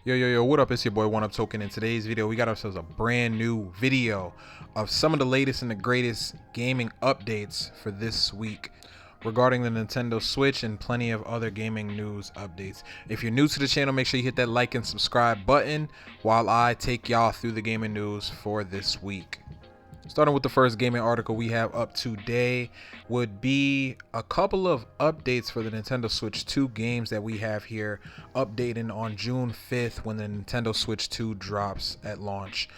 Yo, what up? It's your boy One Up Token. In today's video, we got ourselves a brand new video of some of the latest and the greatest gaming updates for this week regarding the Nintendo Switch and plenty of other gaming news updates. If you're new to the channel, make sure you hit that like and subscribe button while I take y'all through the gaming news for this week. Starting with the first gaming article we have up today would be a couple of updates for the Nintendo Switch 2 games that we have here updating on June 5th when the Nintendo Switch 2 drops at launch.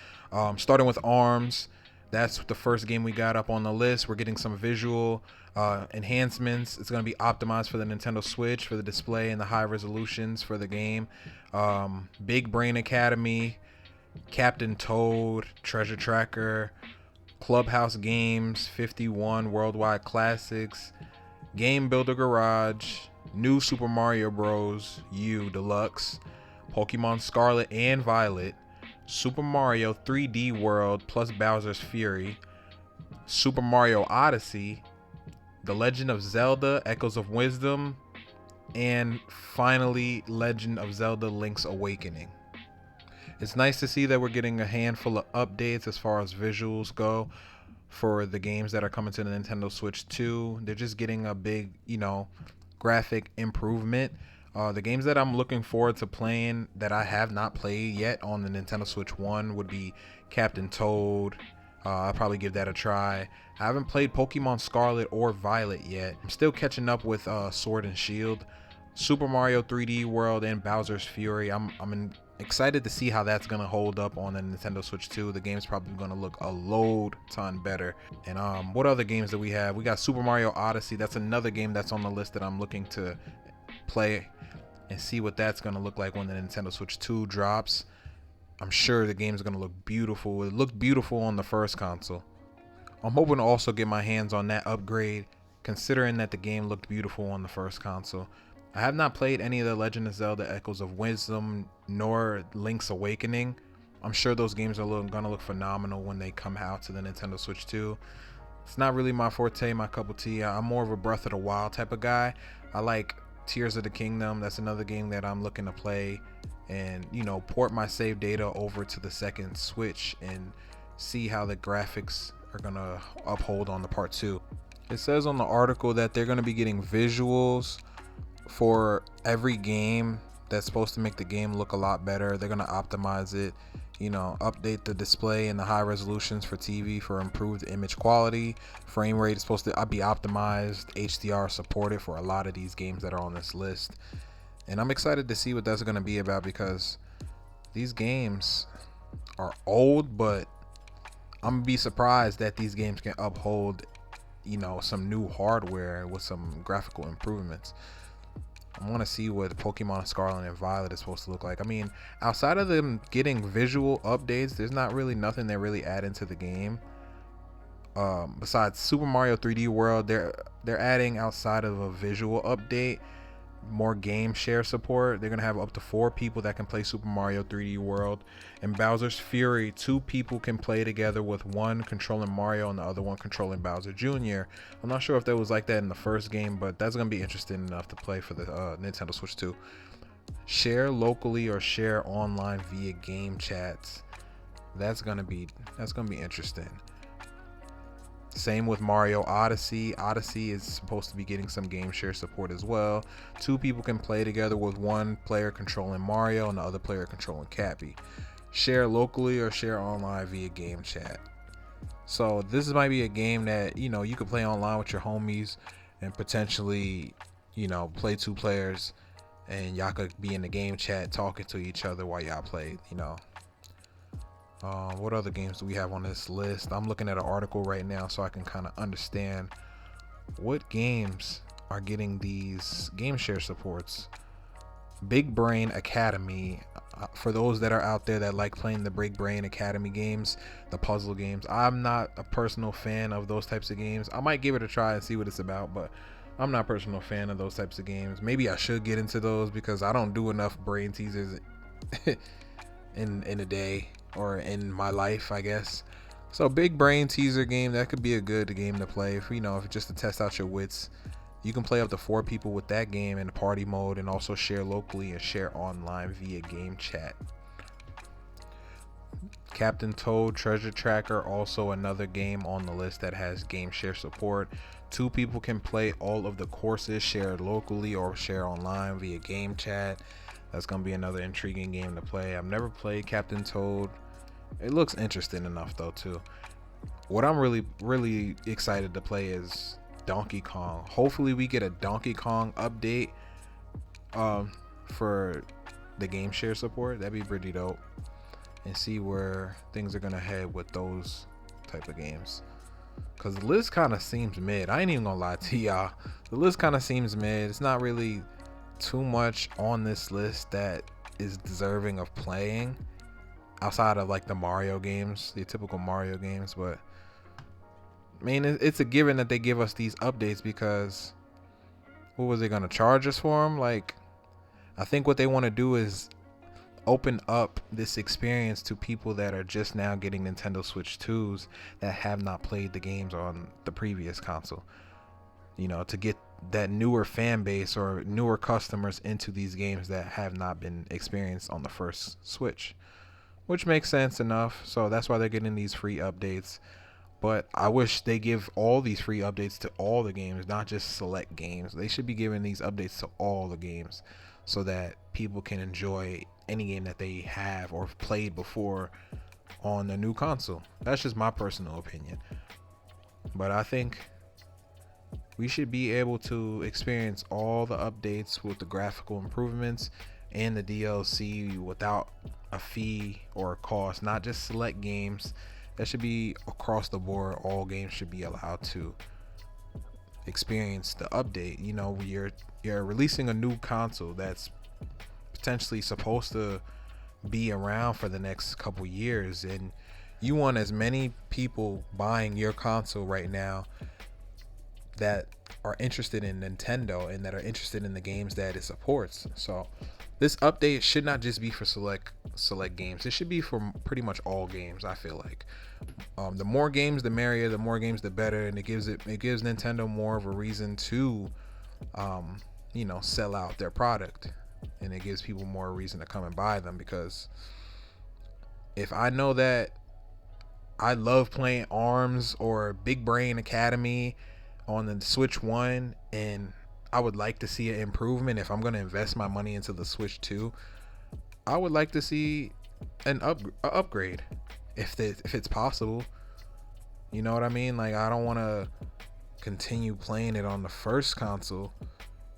Starting with ARMS, that's the first game we got up on the list. We're getting some visual enhancements. It's going to be optimized for the Nintendo Switch for the display and the high resolutions for the game. Big Brain Academy, Captain Toad, Treasure Tracker, Clubhouse Games, 51 Worldwide Classics, Game Builder Garage, New Super Mario Bros. U Deluxe, Pokemon Scarlet and Violet, Super Mario 3D World plus Bowser's Fury, Super Mario Odyssey, The Legend of Zelda Echoes of Wisdom, and finally Legend of Zelda Link's Awakening. It's nice to see that we're getting a handful of updates as far as visuals go for the games that are coming to the Nintendo Switch 2. They're just getting a big, graphic improvement. The games that I'm looking forward to playing that I have not played yet on the Nintendo Switch 1 would be Captain Toad. I'll probably give that a try. I haven't played Pokemon Scarlet or Violet yet. I'm still catching up with Sword and Shield, Super Mario 3D World, and Bowser's Fury. I'm excited to see how that's gonna hold up on the Nintendo Switch 2. The game's probably gonna look a load ton better. And what other games do we have? We got Super Mario Odyssey. That's another game that's on the list that I'm looking to play and see what that's gonna look like when the Nintendo Switch 2 drops. I'm sure the game's gonna look beautiful. It looked beautiful on the first console. I'm hoping to also get my hands on that upgrade, considering that the game looked beautiful on the first console. I have not played any of the Legend of Zelda Echoes of Wisdom nor Link's Awakening. I'm sure those games are gonna look phenomenal when they come out to the Nintendo Switch 2. It's not really my forte, my cup of tea. I'm more of a Breath of the Wild type of guy. I like Tears of the Kingdom. That's another game that I'm looking to play and, port my save data over to the second Switch and see how the graphics are gonna uphold on the part 2. It says on the article that they're gonna be getting visuals for every game that's supposed to make the game look a lot better. They're gonna optimize it, update the display and the high resolutions for TV for improved image quality. Frame rate is supposed to be optimized, HDR supported for a lot of these games that are on this list. And I'm excited to see what that's gonna be about, because these games are old, but I'm gonna be surprised that these games can uphold, some new hardware with some graphical improvements. I want to see what Pokemon Scarlet and Violet is supposed to look like. I mean, outside of them getting visual updates, there's not really nothing they really add into the game. Besides Super Mario 3D World, they're adding, outside of a visual update, more game share support. They're gonna have up to 4 people that can play Super Mario 3D World. And Bowser's Fury, 2 people can play together, with one controlling Mario and the other one controlling Bowser Jr. I'm not sure if that was like that in the first game, but that's gonna be interesting enough to play for the Nintendo Switch 2. Share locally or share online via game chats. That's gonna be interesting. Same with Mario Odyssey. Odyssey is supposed to be getting some game share support as well. 2 people can play together, with one player controlling Mario and the other player controlling Cappy. Share locally or share online via game chat. So this might be a game that, you could play online with your homies and potentially, play 2 players, and y'all could be in the game chat talking to each other while y'all play, What other games do we have on this list? I'm looking at an article right now so I can kind of understand what games are getting these game share supports. Big Brain Academy, for those that are out there that like playing the Big Brain Academy games, the puzzle games. I'm not a personal fan of those types of games. I might give it a try and see what it's about, but I'm not a personal fan of those types of games. Maybe I should get into those, because I don't do enough brain teasers in a day, or in my life, I guess. So big brain teaser game, that could be a good game to play if, if just to test out your wits You can play up to 4 people with that game in party mode, and also share locally and share online via game chat. Captain Toad Treasure Tracker, also another game on the list that has game share support. 2 people can play all of the courses shared locally or share online via game chat. That's going to be another intriguing game to play. I've never played Captain Toad. It looks interesting enough though too. What I'm really excited to play is Donkey Kong. Hopefully we get a Donkey Kong update for the game share support. That'd be pretty dope. And see where things are gonna head with those type of games, because the list kind of seems mid. I ain't even gonna lie to y'all, the list kind of seems mid. It's not really too much on this list that is deserving of playing outside of like the Mario games, the typical Mario games. But I mean, it's a given that they give us these updates, because what was they gonna charge us for them? Like, I think what they want to do is open up this experience to people that are just now getting Nintendo Switch 2s that have not played the games on the previous console, you know, to get that newer fan base or newer customers into these games that have not been experienced on the first Switch, which makes sense enough. So that's why they're getting these free updates. But I wish they give all these free updates to all the games, not just select games. They should be giving these updates to all the games so that people can enjoy any game that they have or played before on the new console. That's just my personal opinion. But I think we should be able to experience all the updates with the graphical improvements and the DLC without a fee or a cost, not just select games. That should be across the board. All games should be allowed to experience the update. You know, you're releasing a new console that's potentially supposed to be around for the next couple years, and you want as many people buying your console right now that are interested in Nintendo and that are interested in the games that it supports. So this update should not just be for select games. It should be for pretty much all games. I feel like the more games the merrier, the more games the better, and it gives Nintendo more of a reason to you know, sell out their product, and it gives people more reason to come and buy them. Because if I know that I love playing ARMS or Big Brain Academy on the Switch 1, and I would like to see an improvement, if I'm going to invest my money into the Switch 2, I would like to see an upgrade if it's possible. You know what I mean? Like, I don't want to continue playing it on the first console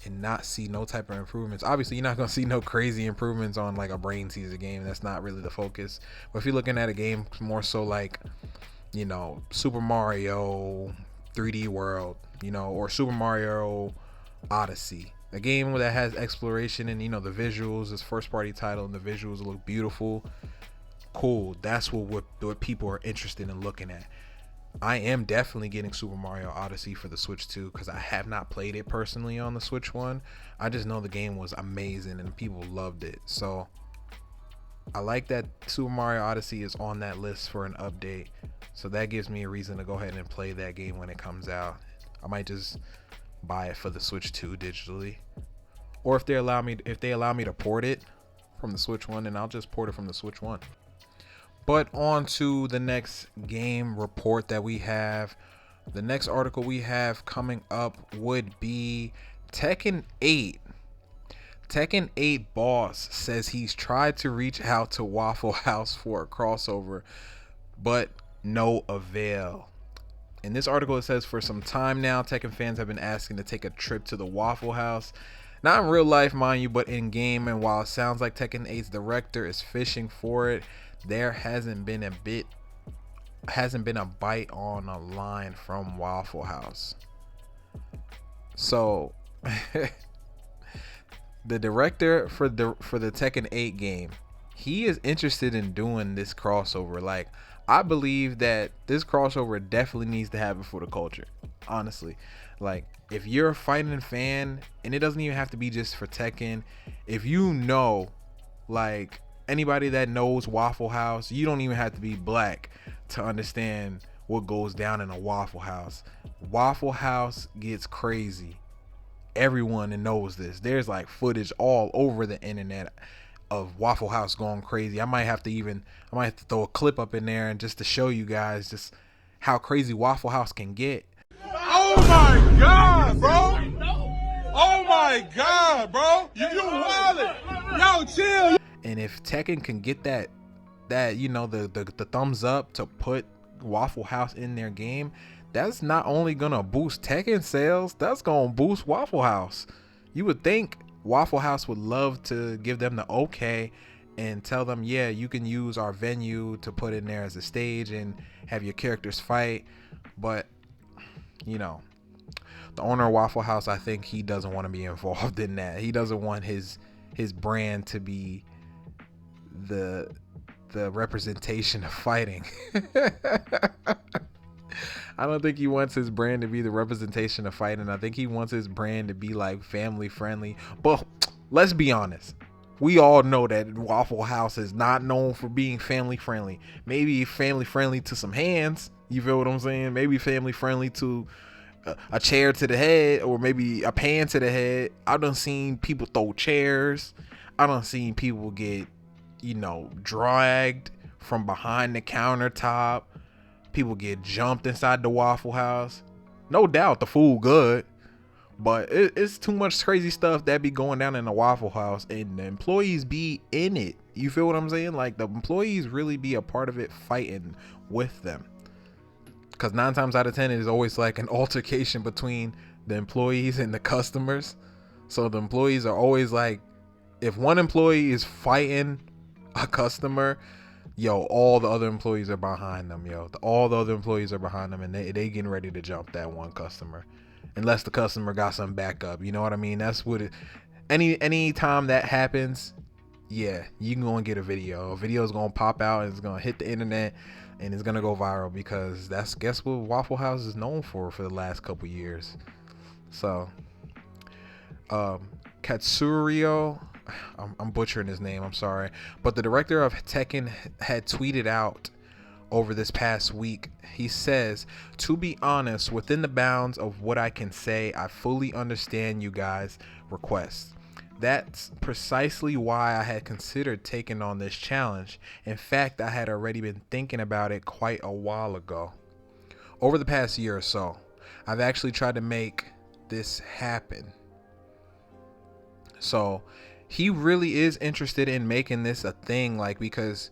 and not see no type of improvements. Obviously, you're not going to see no crazy improvements on like a Brain Teaser game. That's not really the focus. But if you're looking at a game more so like, you know, Super Mario 3D World, you know, or Super Mario Odyssey, a game that has exploration and, you know, the visuals, this first party title, and the visuals look beautiful, cool. That's what people are interested in looking at. I am definitely getting Super Mario Odyssey for the Switch 2 because I have not played it personally on the Switch 1. I just know the game was amazing and people loved it. So I like that Super Mario Odyssey is on that list for an update. So that gives me a reason to go ahead and play that game when it comes out. I might just buy it for the Switch 2 digitally. Or if they allow me to port it from the Switch 1, then I'll just port it from the Switch 1. But on to the next game report that we have. The next article we have coming up would be Tekken 8. Tekken 8 boss says he's tried to reach out to Waffle House for a crossover, but no avail. In this article, it says for some time now, Tekken fans have been asking to take a trip to the Waffle House. Not in real life, mind you, but in game. And while it sounds like Tekken 8's director is fishing for it, there hasn't been a bite on a line from Waffle House. So the director for the Tekken 8 game, he is interested in doing this crossover. Like, I believe that this crossover definitely needs to happen for the culture, honestly. Like, if you're a fighting fan, and it doesn't even have to be just for Tekken, if you know, like, anybody that knows Waffle House, you don't even have to be black to understand what goes down in a Waffle House. Waffle House gets crazy. everyone knows this. There's like footage all over the internet of Waffle House going crazy. I might have to throw a clip up in there and just to show you guys just how crazy Waffle House can get. Oh my God, bro! Oh my God, bro! You wildin'! Yo, chill. And if Tekken can get that you know, the thumbs up to put Waffle House in their game, that's not only gonna boost Tekken sales, that's gonna boost Waffle House. You would think Waffle House would love to give them the okay and tell them, yeah, you can use our venue to put in there as a stage and have your characters fight. But you know, the owner of Waffle House, I think he doesn't want to be involved in that. He doesn't want his brand to be the representation of fighting. I don't think he wants his brand to be the representation of fighting. I think he wants his brand to be like family friendly. But let's be honest, we all know that Waffle House is not known for being family friendly. Maybe family friendly to some hands, you feel what I'm saying? Maybe family friendly to a chair to the head, or maybe a pan to the head. I done seen people throw chairs. I done seen people get, you know, dragged from behind the countertop. People get jumped inside the Waffle House. No doubt the food good, but it's too much crazy stuff that be going down in the Waffle House, and the employees be in it. You feel what I'm saying? Like, the employees really be a part of it, fighting with them. Because 9 times out of 10, it is always like an altercation between the employees and the customers. So the employees are always like, if one employee is fighting a customer, yo, all the other employees are behind them, all the other employees are behind them, and they getting ready to jump that one customer, unless the customer got some backup. You know what I mean? That's what it. Any time that happens, yeah, you can go and get a video. A video is gonna pop out and it's gonna hit the internet and it's gonna go viral, because guess what Waffle House is known for the last couple years. So, Katsurio, I'm butchering his name, I'm sorry, but the director of Tekken had tweeted out over this past week. He says, "To be honest, within the bounds of what I can say, I fully understand you guys' requests. That's precisely why I had considered taking on this challenge. In fact, I had already been thinking about it quite a while ago. Over the past year or so, I've actually tried to make this happen." So he really is interested in making this a thing, like, because,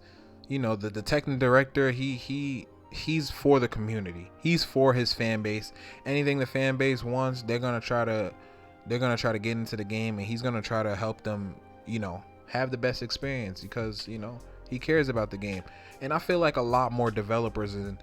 you know, the Tekken director, he's for the community. He's for his fan base. Anything the fan base wants, they're gonna try to get into the game, and he's gonna try to help them, you know, have the best experience, because, you know, he cares about the game. And I feel like a lot more developers and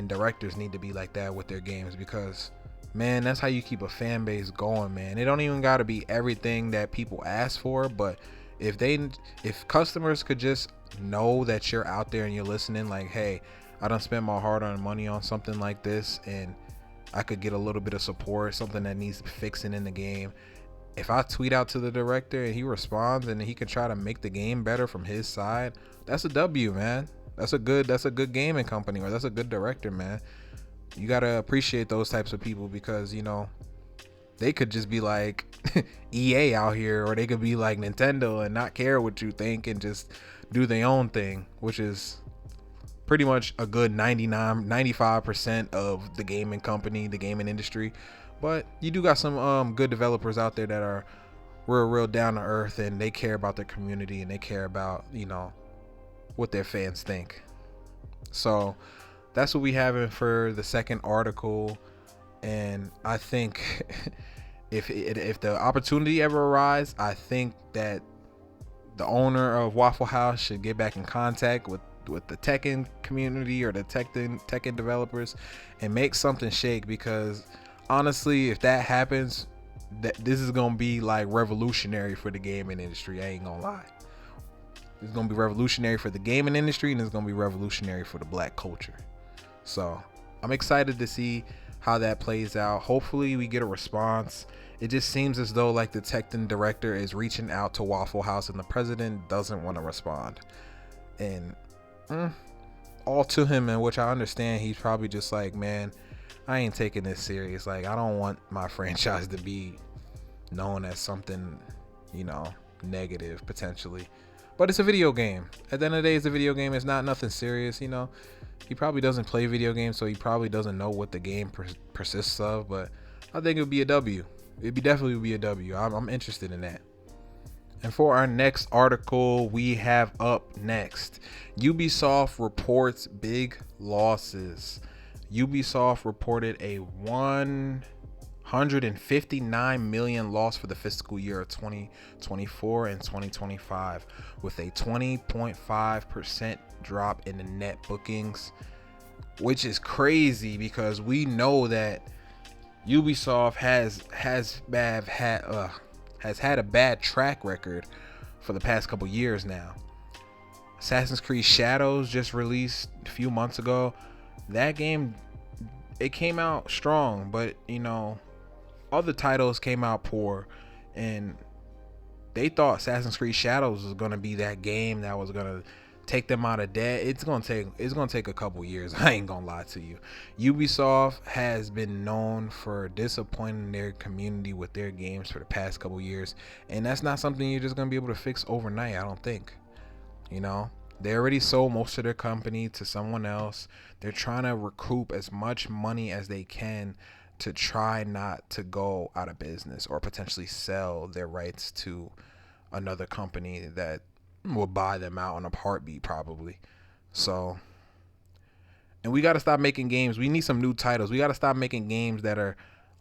directors need to be like that with their games, because, man, that's how you keep a fan base going, man. It don't even got to be everything that people ask for, but if customers could just know that you're out there and you're listening, like, hey, I done spent my hard-earned money on something like this, and I could get a little bit of support, something that needs fixing in the game. If I tweet out to the director and he responds and he can try to make the game better from his side, that's a W, man. That's a good gaming company, or that's a good director, man. You gotta appreciate those types of people, because, you know, they could just be like EA out here, or they could be like Nintendo and not care what you think and just do their own thing, which is pretty much a good 95% of the gaming company, the gaming industry. But you do got some good developers out there that are real down to earth, and they care about their community, and they care about, you know, what their fans think. So that's what we have for the second article. And I think if the opportunity ever arises, I think that the owner of Waffle House should get back in contact with the Tekken community, or the Tekken developers, and make something shake, because honestly, if that happens, this is gonna be like revolutionary for the gaming industry. I ain't gonna lie. It's gonna be revolutionary for the gaming industry, and it's gonna be revolutionary for the black culture. So I'm excited to see how that plays out. Hopefully we get a response. It just seems as though like the Tekken director is reaching out to Waffle House, and the president doesn't want to respond. And all to him, in which I understand, he's probably just like, man, I ain't taking this serious. Like, I don't want my franchise to be, known as something, you know, negative potentially. But it's a video game. At the end of the day, it's a video game. It's not nothing serious, you know. He probably doesn't play video games, so he probably doesn't know what the game persists of. But I think it would be a W. It'd definitely be a W. I'm interested in that. And for our next article, we have up next, Ubisoft reports big losses. Ubisoft reported a 159 million loss for the fiscal year of 2024 and 2025, with a 20.5% drop in the net bookings, which is crazy because we know that Ubisoft has had a bad track record for the past couple years now. Assassin's Creed Shadows just released a few months ago. That game, it came out strong, but you know, other titles came out poor, and they thought Assassin's Creed Shadows was gonna be that game that was gonna take them out of debt. It's gonna take a couple years. I ain't gonna lie to you. Ubisoft has been known for disappointing their community with their games for the past couple years, and that's not something you're just gonna be able to fix overnight, I don't think. You know, they already sold most of their company to someone else. They're trying to recoup as much money as they can to try not to go out of business or potentially sell their rights to another company that will buy them out in a heartbeat probably. So, and we got to stop making games. We need some new titles. We got to stop making games that are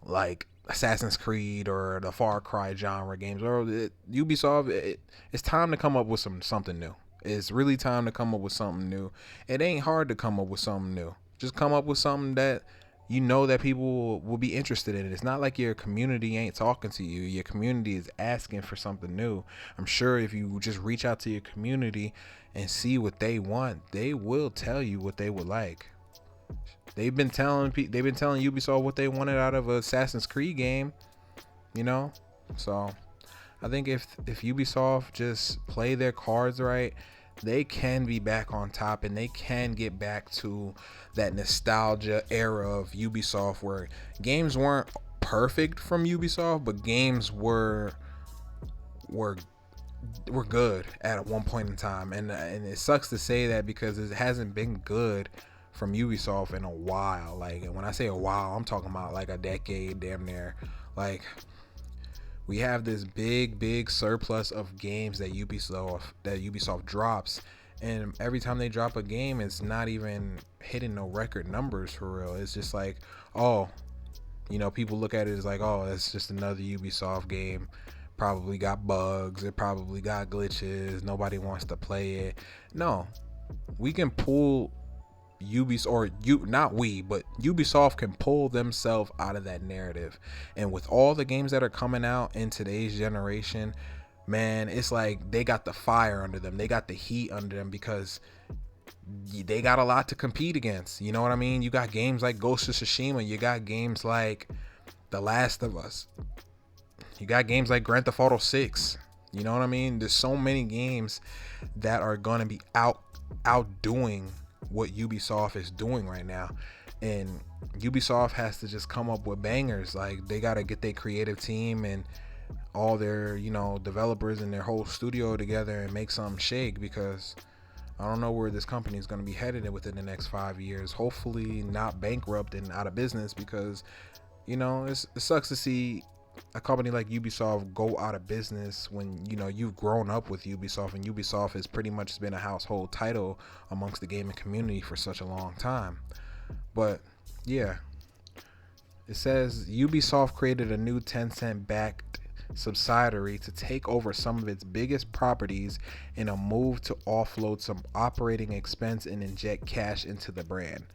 like Assassin's Creed or the Far Cry genre games. Or Ubisoft, it's time to come up with something new. It's really time to come up with something new. It ain't hard to come up with something new. Just come up with something that you know that people will be interested in. It's not like your community ain't talking to you. Your community is asking for something new. I'm sure if you just reach out to your community and see what they want, they will tell you what they would like. They've been telling Ubisoft what they wanted out of an Assassin's Creed game, you know? So I think if Ubisoft just play their cards right, they can be back on top, and they can get back to that nostalgia era of Ubisoft where games weren't perfect from Ubisoft, but games were good at one point in time. And it sucks to say that because it hasn't been good from Ubisoft in a while. Like, when I say a while, I'm talking about like a decade, damn near. Like, we have this big surplus of games that Ubisoft drops, and every time they drop a game, it's not even hitting no record numbers for real. It's just like, oh, you know, people look at it as like, oh, that's just another Ubisoft game. Probably got bugs. It probably got glitches. Nobody wants to play it. No, we can pull Ubisoft can pull themselves out of that narrative. And with all the games that are coming out in today's generation, man, it's like they got the fire under them. They got the heat under them because they got a lot to compete against. You know what I mean? You got games like Ghost of Tsushima. You got games like The Last of Us. You got games like Grand Theft Auto 6. You know what I mean? There's so many games that are going to be outdoing what Ubisoft is doing right now, and Ubisoft has to just come up with bangers. Like, they got to get their creative team and all their, you know, developers and their whole studio together and make something shake, because I don't know where this company is going to be headed within the next 5 years. Hopefully not bankrupt and out of business, because, you know, it sucks to see a company like Ubisoft go out of business when, you know, you've grown up with Ubisoft, and Ubisoft has pretty much been a household title amongst the gaming community for such a long time. But yeah, it says Ubisoft created a new Tencent backed subsidiary to take over some of its biggest properties in a move to offload some operating expense and inject cash into the brand.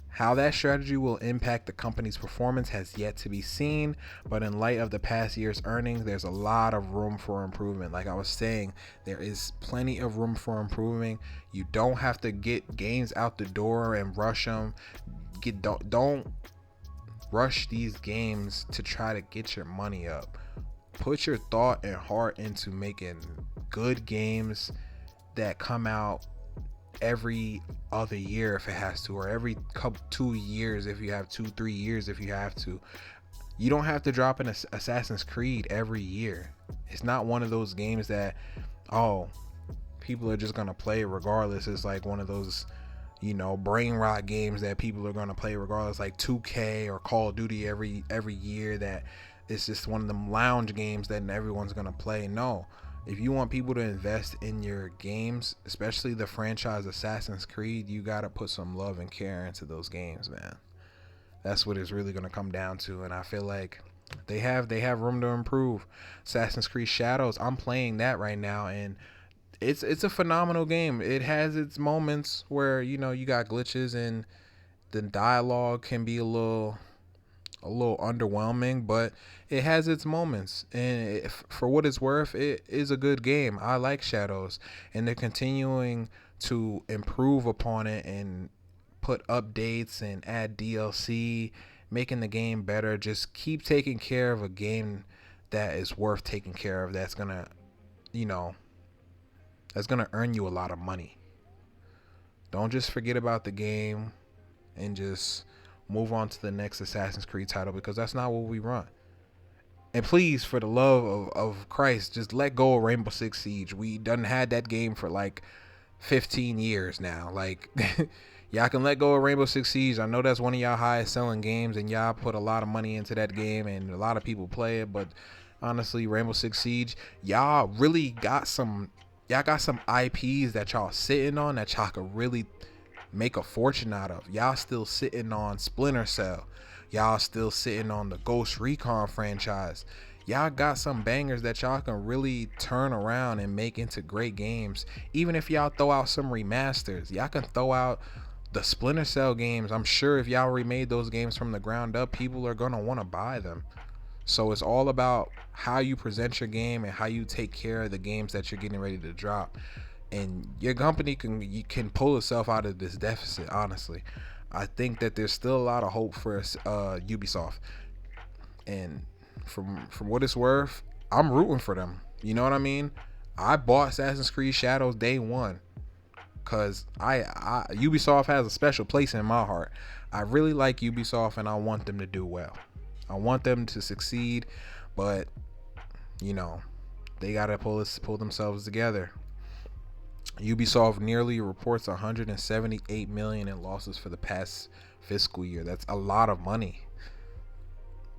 How that strategy will impact the company's performance has yet to be seen, but in light of the past year's earnings, there's a lot of room for improvement. Like I was saying, there is plenty of room for improving. You don't have to get games out the door and rush them. Don't rush these games to try to get your money up. Put your thought and heart into making good games that come out every other year if it has to, or every couple 2 years if you have 2-3 years if you have to. You don't have to drop an Assassin's Creed every year. It's not one of those games that, oh, people are just gonna play regardless. It's like one of those, brain rot games that people are gonna play regardless, like 2K or Call of Duty every year. That it's just one of them lounge games that everyone's gonna play. No, if you want people to invest in your games, especially the franchise Assassin's Creed, you gotta put some love and care into those games, man. That's what it's really going to come down to, and I feel like they have room to improve. Assassin's Creed Shadows, I'm playing that right now, and it's a phenomenal game. It has its moments where you got glitches and the dialogue can be a little underwhelming, but it has its moments, and for what it's worth, it is a good game. I like Shadows, and they're continuing to improve upon it and put updates and add DLC, making the game better. Just keep taking care of a game that is worth taking care of. That's gonna, that's gonna earn you a lot of money. Don't just forget about the game and just move on to the next Assassin's Creed title, because that's not what we run. And please, for the love of Christ, just let go of Rainbow Six Siege. We done had that game for like 15 years now. Like, y'all can let go of Rainbow Six Siege. I know that's one of y'all highest selling games, and y'all put a lot of money into that game, and a lot of people play it. But honestly, Rainbow Six Siege, y'all really got some. Y'all got some IPs that y'all sitting on that y'all could really make a fortune out of. Y'all still sitting on Splinter Cell. Y'all still sitting on the Ghost Recon franchise. Y'all got some bangers that y'all can really turn around and make into great games. Even if y'all throw out some remasters, y'all can throw out the Splinter Cell games. I'm sure if y'all remade those games from the ground up, people are gonna want to buy them. So it's all about how you present your game and how you take care of the games that you're getting ready to drop. And your company can pull itself out of this deficit. Honestly, I think that there's still a lot of hope for Ubisoft. And from what it's worth, I'm rooting for them. You know what I mean? I bought Assassin's Creed Shadows day one, cause Ubisoft has a special place in my heart. I really like Ubisoft, and I want them to do well. I want them to succeed, but they gotta pull themselves together. Ubisoft nearly reports 178 million in losses for the past fiscal year. That's a lot of money.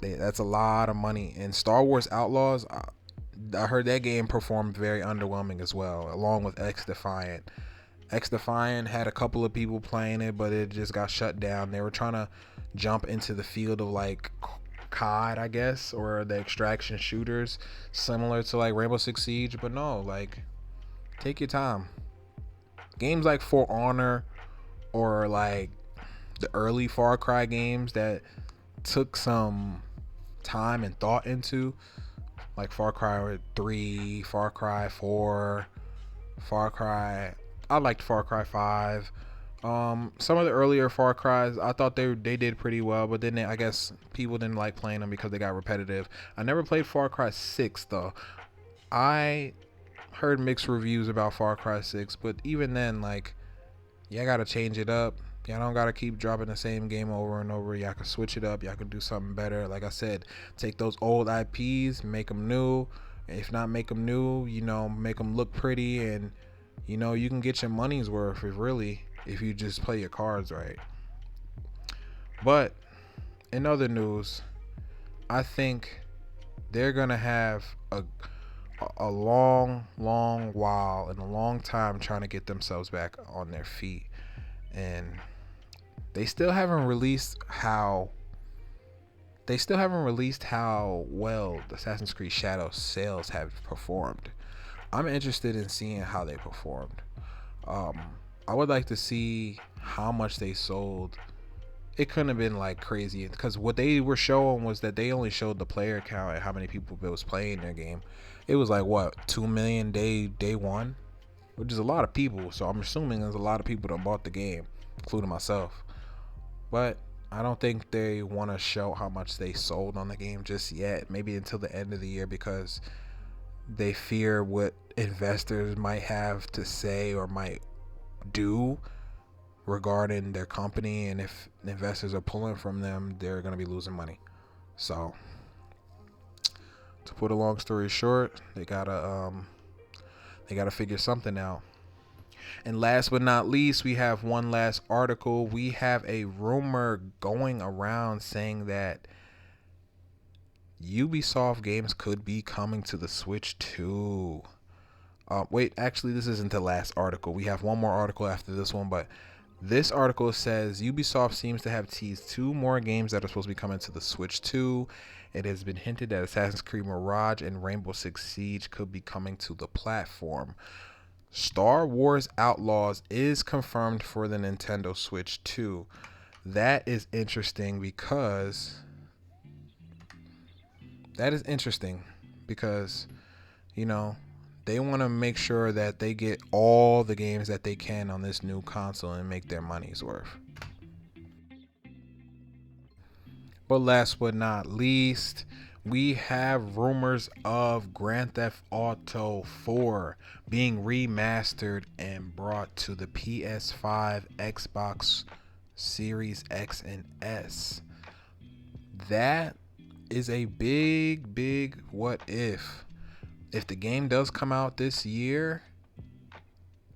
That's a lot of money. And Star Wars Outlaws, I heard that game performed very underwhelming as well, along with X Defiant. X Defiant had a couple of people playing it, but it just got shut down. They were trying to jump into the field of like COD, I guess, or the extraction shooters, similar to like Rainbow Six Siege, but no, like, take your time. Games like For Honor or like the early Far Cry games that took some time and thought into, like Far Cry 3, Far Cry 4, I liked Far Cry 5. Some of the earlier Far Cries, I thought they did pretty well, but then I guess people didn't like playing them because they got repetitive. I never played Far Cry 6 though. I heard mixed reviews about Far Cry 6, but even then, like, y'all gotta change it up. Y'all don't gotta keep dropping the same game over and over. Y'all can switch it up. Y'all can do something better. Like I said, take those old IPs, make them new. If not make them new, make them look pretty, and you can get your money's worth if you just play your cards right. But in other news, I think they're gonna have a long while and a long time trying to get themselves back on their feet, and they still haven't released how well the Assassin's Creed Shadows sales have performed. I'm interested in seeing how they performed. I would like to see how much they sold. It couldn't have been like crazy, because what they were showing was that they only showed the player count and how many people was playing their game. It was like, what, 2 million day one, which is a lot of people. So I'm assuming there's a lot of people that bought the game, including myself. But I don't think they want to show how much they sold on the game just yet. Maybe until the end of the year, because they fear what investors might have to say or might do regarding their company, and if investors are pulling from them, they're going to be losing money. So to put a long story short, they gotta figure something out. And last but not least, we have one last article. We have a rumor going around saying that Ubisoft games could be coming to the Switch too. Wait, actually, this isn't the last article. We have one more article after this one, but this article says Ubisoft seems to have teased 2 more games that are supposed to be coming to the Switch too. It has been hinted that Assassin's Creed Mirage and Rainbow Six Siege could be coming to the platform. Star Wars Outlaws is confirmed for the Nintendo Switch too. That is interesting because you know, they want to make sure that they get all the games that they can on this new console and make their money's worth. But last but not least, we have rumors of Grand Theft Auto 4 being remastered and brought to the PS5, Xbox Series X and S. That is a big what if. If the game does come out this year,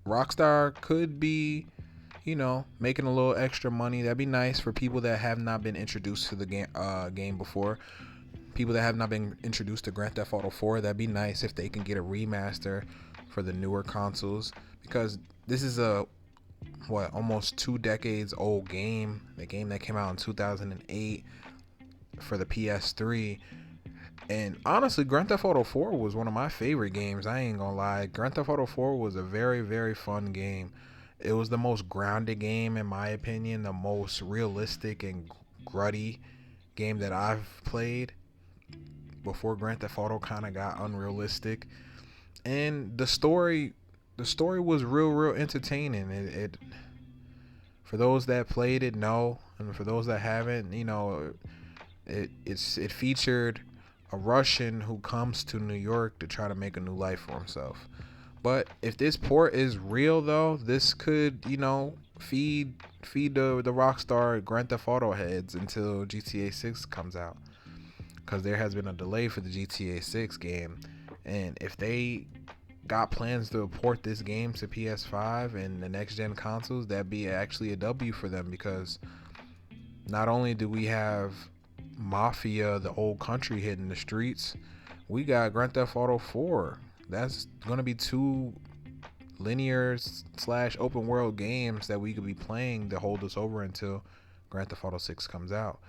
Rockstar could be, making a little extra money. That'd be nice for people that have not been introduced to the game before. People that have not been introduced to Grand Theft Auto 4, that'd be nice if they can get a remaster for the newer consoles, because this is a almost 2 decades old game. The game that came out in 2008 for the PS3. And honestly, Grand Theft Auto 4 was one of my favorite games. I ain't gonna lie. Grand Theft Auto 4 was a very fun game. It was the most grounded game, in my opinion, the most realistic and gruddy game that I've played before Grand Theft Auto kind of got unrealistic. And the story was real entertaining. It for those that played it, know, and for those that haven't, it featured a Russian who comes to New York to try to make a new life for himself. But if this port is real, though, this could, feed the Rockstar Grand Theft Auto heads until GTA 6 comes out, because there has been a delay for the GTA 6 game. And if they got plans to port this game to PS5 and the next gen consoles, that'd be actually a W for them, because not only do we have Mafia, the old country, hitting the streets, we got Grand Theft Auto 4. That's gonna be 2 linear / open world games that we could be playing to hold us over until Grand Theft Auto 6 comes out.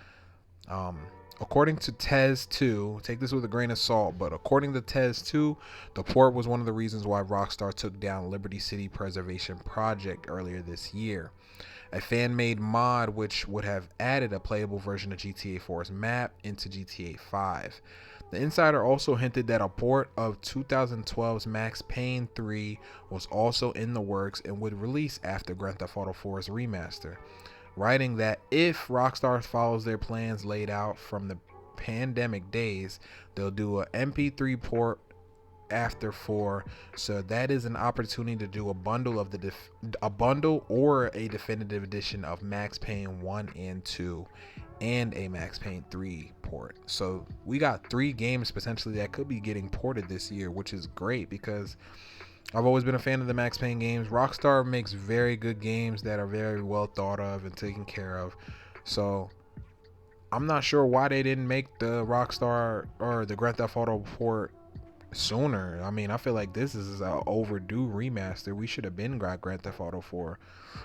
According to Tez 2, take this with a grain of salt, but according to Tez 2, the port was one of the reasons why Rockstar took down Liberty City Preservation Project earlier this year. A fan-made mod which would have added a playable version of GTA 4's map into GTA 5. The insider also hinted that a port of 2012's Max Payne 3 was also in the works and would release after Grand Theft Auto 4's remaster, writing that if Rockstar follows their plans laid out from the pandemic days, they'll do a MP3 port after 4. So that is an opportunity to do a bundle of a bundle or a definitive edition of Max Payne 1 and 2 and a Max Payne 3 port. So we got 3 games potentially that could be getting ported this year, which is great because I've always been a fan of the Max Payne games. Rockstar makes very good games that are very well thought of and taken care of. So I'm not sure why they didn't make the Rockstar or the Grand Theft Auto port sooner. I mean, I feel like this is an overdue remaster. We should have been got Grand Theft Auto 4.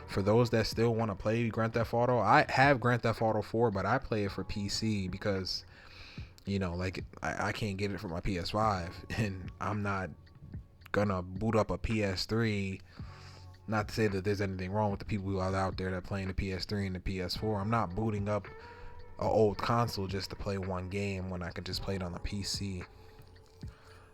For those that still want to play Grand Theft Auto, I have Grand Theft Auto 4, but I play it for PC because, I can't get it for my PS5, and I'm not gonna boot up a PS3. Not to say that there's anything wrong with the people who are out there that are playing the PS3 and the PS4. I'm not booting up an old console just to play one game when I can just play it on the PC.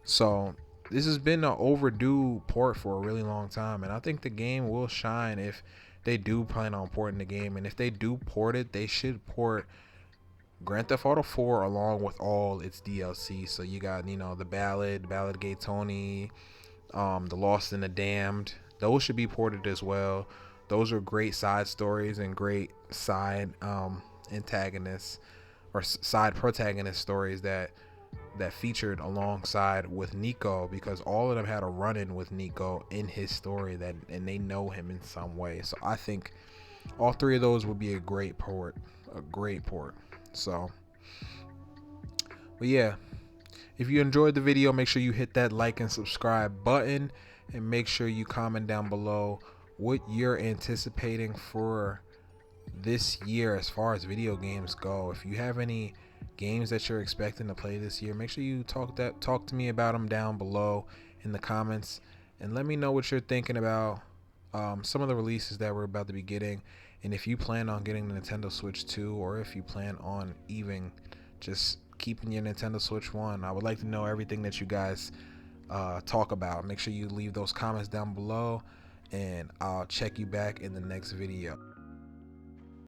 So this has been an overdue port for a really long time, and I think the game will shine if they do plan on porting the game. And if they do port it, they should port Grand Theft Auto 4 along with all its DLC. So you got, the Ballad Gay Tony, the Lost and the Damned. Those should be ported as well. Those are great side stories and great side antagonists. or side protagonist stories that featured alongside with Nico, because all of them had a run-in with Nico in his story, and they know him in some way. So I think all three of those would be a great port. So, but yeah, if you enjoyed the video, make sure you hit that like and subscribe button, and make sure you comment down below what you're anticipating for this year as far as video games go. If you have any games that you're expecting to play this year, make sure you talk to me about them down below in the comments, and let me know what you're thinking about some of the releases that we're about to be getting, and if you plan on getting the Nintendo Switch 2, or if you plan on even just keeping your Nintendo Switch 1. I would like to know everything that you guys talk about. Make sure you leave those comments down below, and I'll check you back in the next video.